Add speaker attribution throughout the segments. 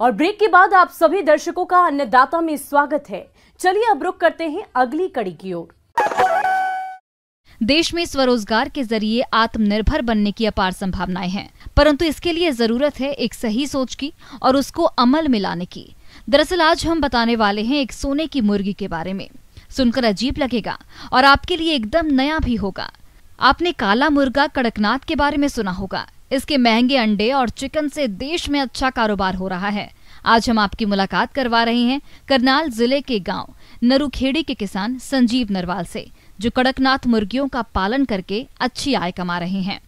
Speaker 1: और ब्रेक के बाद आप सभी दर्शकों का अन्नदाता में स्वागत है। चलिए अब रुक करते हैं अगली कड़ी की ओर।
Speaker 2: देश में स्वरोजगार के जरिए आत्मनिर्भर बनने की अपार संभावनाएं हैं, परंतु इसके लिए जरूरत है एक सही सोच की और उसको अमल में लाने की। दरअसल आज हम बताने वाले हैं एक सोने की मुर्गी के बारे में। सुनकर अजीब लगेगा और आपके लिए एकदम नया भी होगा। आपने काला मुर्गा कड़कनाथ के बारे में सुना होगा। इसके महंगे अंडे और चिकन से देश में अच्छा कारोबार हो रहा है। आज हम आपकी मुलाकात करवा रहे हैं करनाल जिले के गांव नरुखेड़ी के किसान संजीव नरवाल से, जो कड़कनाथ मुर्गियों का पालन करके अच्छी आय कमा रहे हैं।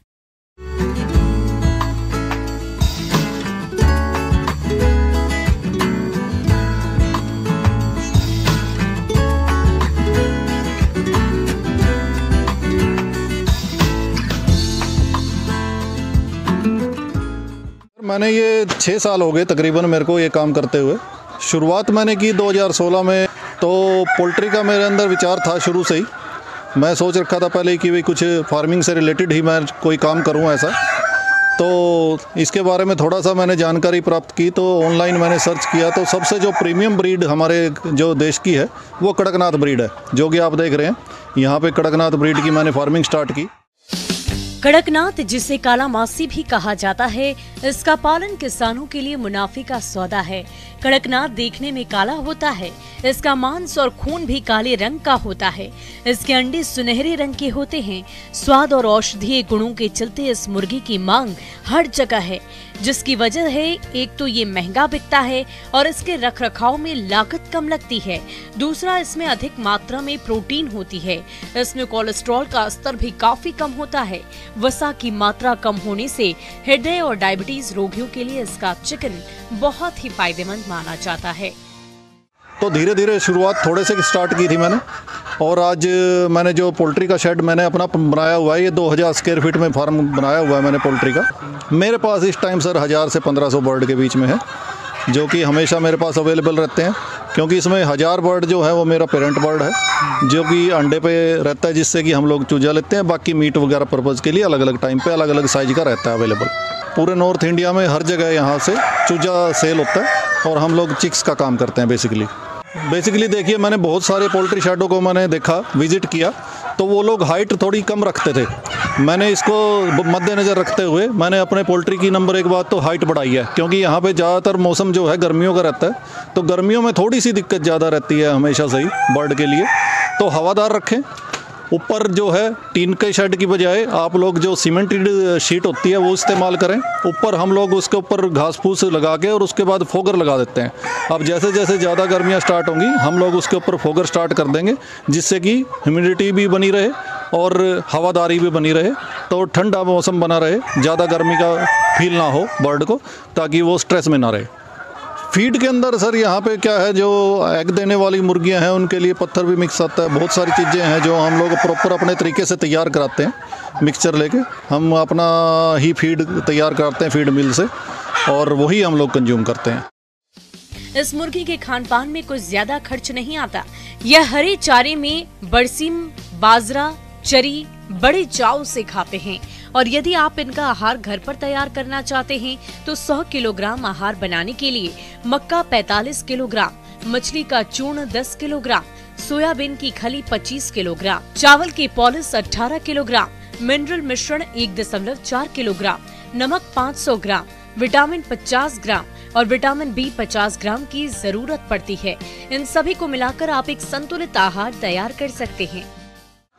Speaker 3: मैंने ये 6 साल हो गए तकरीबन मेरे को ये काम करते हुए। शुरुआत मैंने की 2016 में। तो पोल्ट्री का मेरे अंदर विचार था शुरू से ही। मैं सोच रखा था पहले कि भाई कुछ फार्मिंग से रिलेटेड ही मैं कोई काम करूं ऐसा। तो इसके बारे में थोड़ा सा मैंने जानकारी प्राप्त की, तो ऑनलाइन मैंने सर्च किया तो सबसे जो प्रीमियम ब्रीड हमारे जो देश की है वो कड़कनाथ ब्रीड है, जो कि आप देख रहे हैं यहाँ पे कड़कनाथ ब्रीड की मैंने फार्मिंग स्टार्ट की।
Speaker 1: कड़कनाथ, जिसे काला मासी भी कहा जाता है, इसका पालन किसानों के लिए मुनाफे का सौदा है। कड़कनाथ देखने में काला होता है, इसका मांस और खून भी काले रंग का होता है। इसके अंडे सुनहरे रंग के होते हैं। स्वाद और औषधीय गुणों के चलते इस मुर्गी की मांग हर जगह है, जिसकी वजह है एक तो ये महंगा बिकता है और इसके रखरखाव में लागत कम लगती है। दूसरा, इसमें अधिक मात्रा में प्रोटीन होती है। इसमें कोलेस्ट्रॉल का स्तर भी काफी कम होता है। वसा की मात्रा कम होने से हृदय और डायबिटीज रोगियों के लिए इसका चिकन बहुत ही फायदेमंद माना जाता है।
Speaker 3: तो धीरे धीरे शुरुआत थोड़े से स्टार्ट की थी मैंने, और आज मैंने जो पोल्ट्री का शेड मैंने अपना बनाया हुआ है, ये 2000 स्क्वायर फीट में फार्म बनाया हुआ है मैंने पोल्ट्री का। मेरे पास इस टाइम सर 1000 से 1500 बर्ड के बीच में है, जो कि हमेशा मेरे पास अवेलेबल रहते हैं। क्योंकि इसमें 1000 बर्ड जो है वो मेरा पेरेंट बर्ड है, जो कि अंडे पे रहता है, जिससे कि हम लोग चूजा लेते हैं। बाकी मीट वगैरह पर्पज़ के लिए अलग अलग टाइम पे अलग अलग साइज का रहता है अवेलेबल। पूरे नॉर्थ इंडिया में हर जगह यहाँ से चूजा सेल होता है और हम लोग चिक्स का काम करते हैं बेसिकली देखिए, मैंने बहुत सारे पोल्ट्री शेडों को मैंने देखा, विजिट किया, तो वो लोग हाइट थोड़ी कम रखते थे। मैंने इसको मद्देनज़र रखते हुए मैंने अपने पोल्ट्री की नंबर एक बात तो हाइट बढ़ाई है, क्योंकि यहाँ पे ज़्यादातर मौसम जो है गर्मियों का रहता है। तो गर्मियों में थोड़ी सी दिक्कत ज़्यादा रहती है हमेशा से ही बर्ड के लिए। तो हवादार रखें। ऊपर जो है टीन के शेड की बजाय आप लोग जो सीमेंटेड शीट होती है वो इस्तेमाल करें। ऊपर हम लोग उसके ऊपर घास फूस लगा के और उसके बाद फोगर लगा देते हैं। अब जैसे जैसे ज़्यादा गर्मियाँ स्टार्ट होंगी हम लोग उसके ऊपर फोगर स्टार्ट कर देंगे, जिससे कि ह्यूमिडिटी भी बनी रहे और हवादारी भी बनी रहे, तो ठंडा मौसम बना रहे, ज़्यादा गर्मी का फील ना हो बर्ड को, ताकि वो स्ट्रेस में ना रहे। फीड के अंदर सर यहाँ पे क्या है, जो एग देने वाली मुर्गियाँ हैं उनके लिए पत्थर भी मिक्स आता है। बहुत सारी चीज़ें हैं जो हम लोग प्रॉपर अपने तरीके से तैयार कराते हैं। मिक्सचर लेके हम अपना ही फीड तैयार कराते हैं फीड मिल से, और वही हम लोग कंज्यूम करते हैं।
Speaker 1: इस मुर्गी के खान पान में कुछ ज्यादा खर्च नहीं आता। यह हरे चारे में बरसीम, बाजरा, चरी बड़े चाव से खाते हैं। और यदि आप इनका आहार घर पर तैयार करना चाहते हैं तो 100 किलोग्राम आहार बनाने के लिए मक्का 45 किलोग्राम, मछली का चूर्ण 10 किलोग्राम, सोयाबीन की खली 25 किलोग्राम, चावल के पॉलिश 18 किलोग्राम, मिनरल मिश्रण 1.4 किलोग्राम, नमक 500 ग्राम, विटामिन 50 ग्राम और विटामिन बी 50 ग्राम की जरूरत पड़ती है। इन सभी को मिलाकर आप एक संतुलित आहार तैयार कर सकते हैं।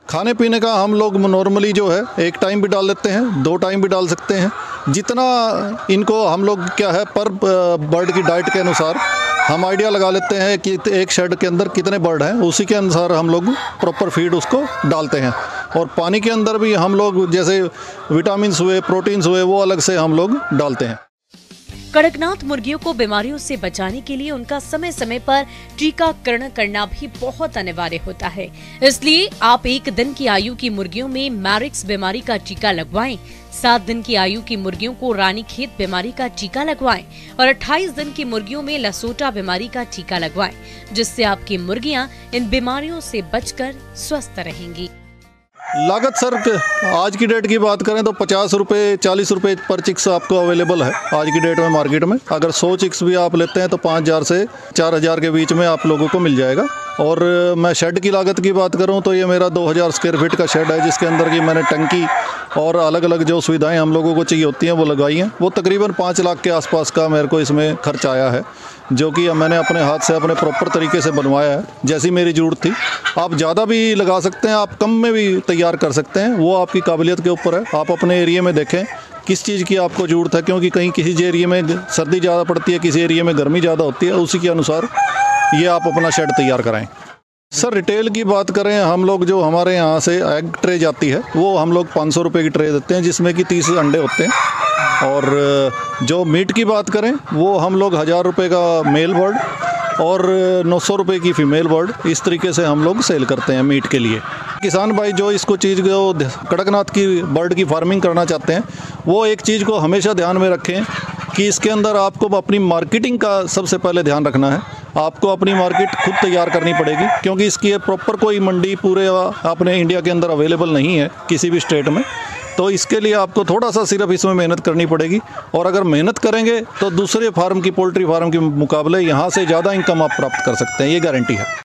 Speaker 3: खाने पीने का हम लोग नॉर्मली जो है 1 टाइम भी डाल देते हैं, 2 टाइम भी डाल सकते हैं। जितना इनको हम लोग क्या है पर बर्ड की डाइट के अनुसार हम आइडिया लगा लेते हैं कि एक शेड के अंदर कितने बर्ड हैं, उसी के अनुसार हम लोग प्रॉपर फीड उसको डालते हैं। और पानी के अंदर भी हम लोग जैसे विटामिन्स हुए, प्रोटीन्स हुए, वो अलग से हम लोग डालते हैं।
Speaker 1: कड़कनाथ मुर्गियों को बीमारियों से बचाने के लिए उनका समय समय पर टीकाकरण करना भी बहुत अनिवार्य होता है। इसलिए आप 1 दिन की आयु की मुर्गियों में मैरिक्स बीमारी का टीका लगवाएं, 7 दिन की आयु की मुर्गियों को रानीखेत बीमारी का टीका लगवाएं और 28 दिन की मुर्गियों में लसोटा बीमारी का टीका लगवाएं, जिससे आपकी मुर्गियां इन बीमारियों से बचकर स्वस्थ रहेंगी।
Speaker 3: लागत सर आज की डेट की बात करें तो 50 रुपये 40 रुपये पर चिक्स आपको अवेलेबल है आज की डेट में मार्केट में। अगर 100 चिक्स भी आप लेते हैं तो 5000 से 4000 के बीच में आप लोगों को मिल जाएगा। और मैं शेड की लागत की बात करूं तो ये मेरा 2000 स्क्वायर फीट का शेड है, जिसके अंदर की मैंने टंकी और अलग अलग जो सुविधाएं हम लोगों को चाहिए होती हैं वो लगाई हैं। वो तकरीबन 5 लाख के आसपास का मेरे को इसमें खर्च आया है, जो कि मैंने अपने हाथ से अपने प्रॉपर तरीके से बनवाया है जैसी मेरी ज़रूरत थी। आप ज़्यादा भी लगा सकते हैं, आप कम में भी तैयार कर सकते हैं, वो आपकी काबिलियत के ऊपर है। आप अपने एरिया में देखें किस चीज़ की आपको ज़रूरत है, क्योंकि कहीं किसी एरिया में सर्दी ज़्यादा पड़ती है, किसी एरिया में गर्मी ज़्यादा होती है, उसी के अनुसार ये आप अपना शेड तैयार कराएं। सर रिटेल की बात करें, हम लोग जो हमारे यहाँ से एग ट्रे जाती है वो हम लोग 500 रुपये की ट्रे देते हैं, जिसमें कि 30 अंडे होते हैं। और जो मीट की बात करें वो हम लोग 1000 रुपये का मेल बर्ड और 900 रुपये की फ़ीमेल बर्ड, इस तरीके से हम लोग सेल करते हैं मीट के लिए। किसान भाई जो इसको चीज़ को कड़कनाथ की बर्ड की फार्मिंग करना चाहते हैं वो एक चीज़ को हमेशा ध्यान में रखें कि इसके अंदर आपको अपनी मार्केटिंग का सबसे पहले ध्यान रखना है। आपको अपनी मार्केट खुद तैयार करनी पड़ेगी, क्योंकि इसकी प्रॉपर कोई मंडी पूरे अपने इंडिया के अंदर अवेलेबल नहीं है किसी भी स्टेट में। तो इसके लिए आपको थोड़ा सा सिर्फ इसमें मेहनत करनी पड़ेगी, और अगर मेहनत करेंगे तो दूसरे फार्म की पोल्ट्री फार्म के मुकाबले यहाँ से ज़्यादा इनकम आप प्राप्त कर सकते हैं, ये गारंटी है।